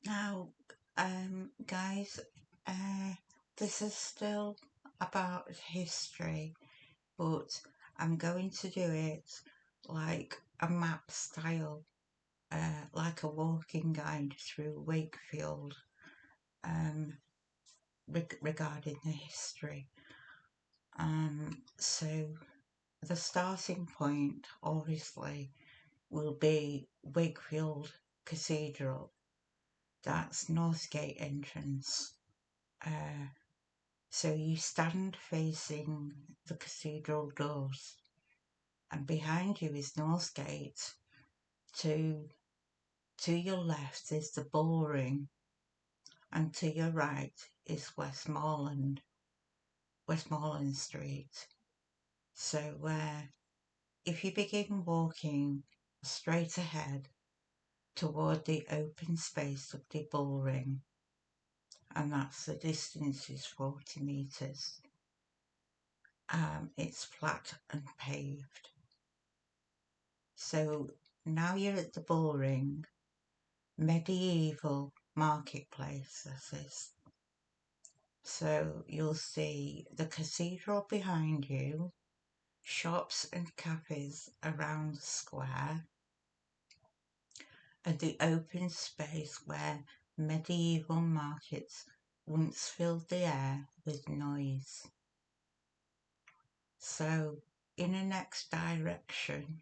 Now, guys, uh, this is still about history, but I'm going to do it like a map style, like a walking guide through Wakefield, regarding the history. So the starting point, obviously, will be Wakefield Cathedral. That's Northgate Entrance. Uh, So you stand facing the cathedral doors, and behind you is Northgate. To to your left is the Bullring, and to your right is Westmoreland Street. So if you begin walking straight ahead toward the open space of the Bullring, and that's the distance is 40 metres. It's flat and paved. So now you're at the Bullring, medieval marketplace, this is. So you'll see the cathedral behind you, shops and cafes around the square, and the open space where medieval markets once filled the air with noise. So in the next direction,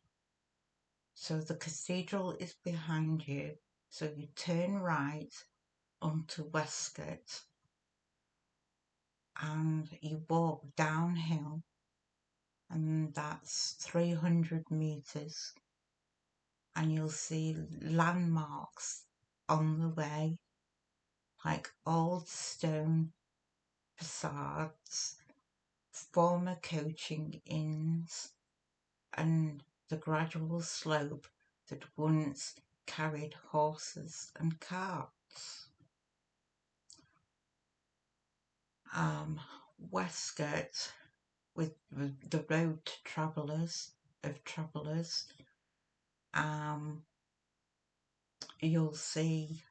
so the cathedral is behind you, so you turn right onto Westgate and you walk downhill, and that's 300 metres, and you'll see landmarks on the way, like old stone facades, former coaching inns, and the gradual slope that once carried horses and carts. Westgate, with the road to travellers, you'll see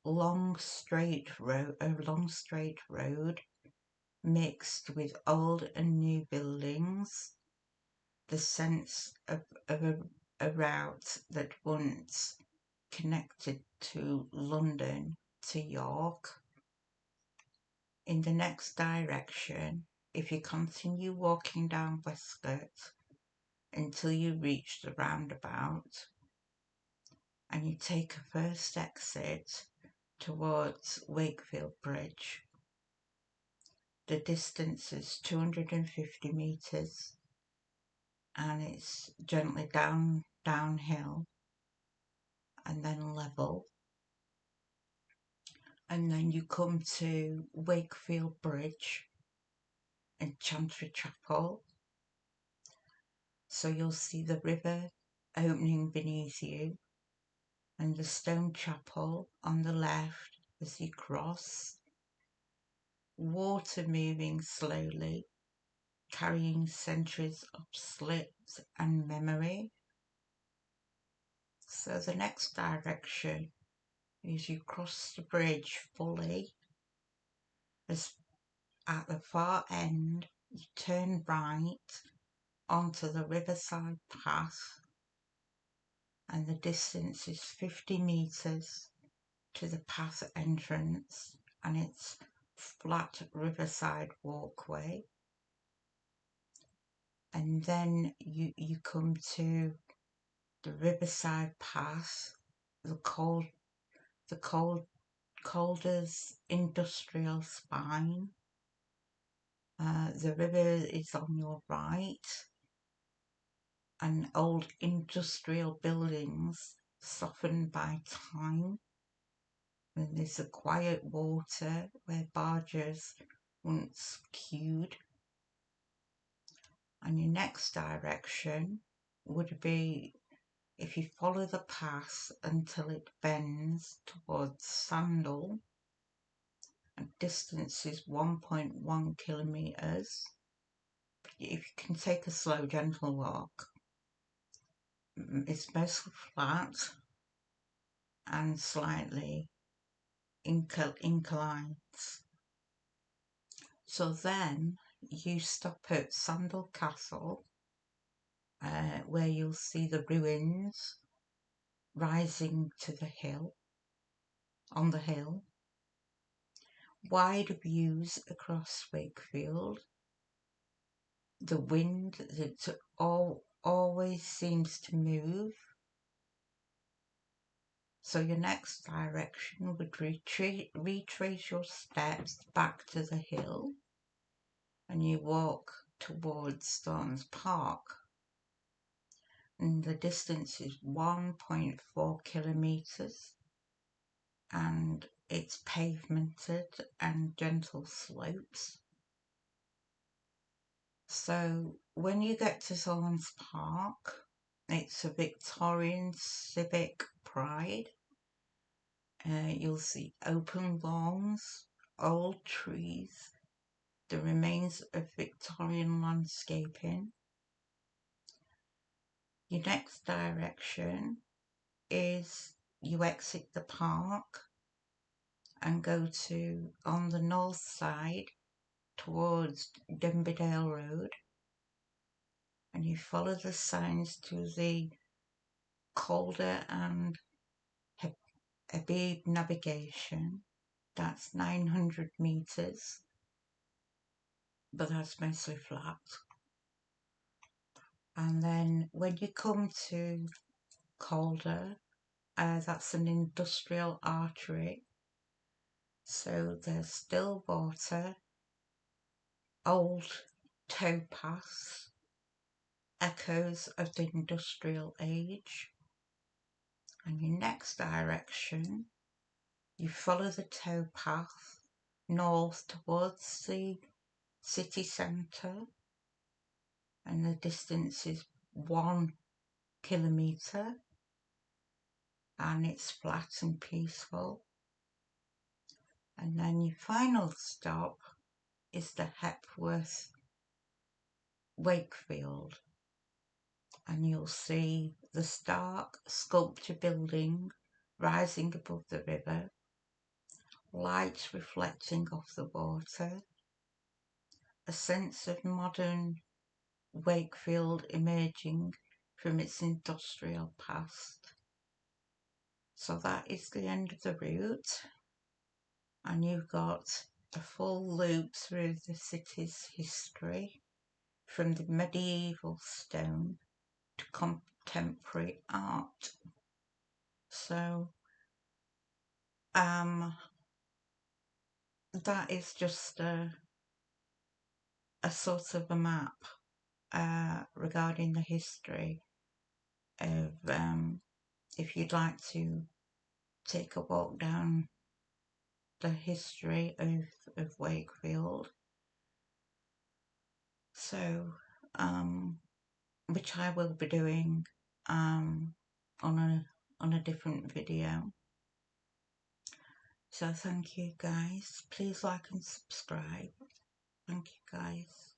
a long straight road mixed with old and new buildings, the sense of a route that once connected to London to York. In the next direction, if you continue walking down Westgate until you reach the roundabout, and you take a first exit towards Wakefield Bridge. The distance is 250 metres, and it's gently downhill and then level. And then you come to Wakefield Bridge and Chantry Chapel. So you'll see the river opening beneath you, and the stone chapel on the left as you cross. Water moving slowly, carrying centuries of slips and memory. So the next direction is you cross the bridge fully. As at the far end, you turn right onto the Riverside path, and the distance is 50 metres to the path entrance, and it's flat Riverside walkway. And then you come to the Riverside path, the Calder's industrial spine. The river is on your right, and old industrial buildings softened by time. And there's a quiet water where barges once queued. And your next direction would be, if you follow the path until it bends towards Sandal, and distance is 1.1 kilometres. If you can take a slow, gentle walk, it's mostly flat and slightly inclines. So then you stop at Sandal Castle, where you'll see the ruins rising to the hill, on the hill. Wide views across Wakefield. The wind that always seems to move. So your next direction would retrace your steps back to the hill, and you walk towards Thornes Park. And the distance is 1.4 kilometres, and it's pavemented and gentle slopes. So when you get to Thornes Park, it's a Victorian civic pride. You'll see open lawns, old trees, the remains of Victorian landscaping. Your next direction is you exit the park and go on the north side towards Denbydale Road, and you follow the signs to the Calder and Hebbel navigation. That's 900 metres, but that's mostly flat. And then when you come to Calder, that's an industrial artery. So there's still water, old towpaths, echoes of the industrial age. And your next direction, you follow the towpath north towards the city centre, and the distance is 1 kilometre, and it's flat and peaceful. And then your final stop is the Hepworth Wakefield, and you'll see the stark sculpture building rising above the river, lights reflecting off the water, a sense of modern Wakefield emerging from its industrial past. So that is the end of the route, and you've got a full loop through the city's history, from the medieval stone to contemporary art. So that is just a sort of a map regarding the history of, if you'd like to take a walk down the history of Wakefield. So, which I will be doing on a different video. So thank you guys. Please like and subscribe. Thank you guys.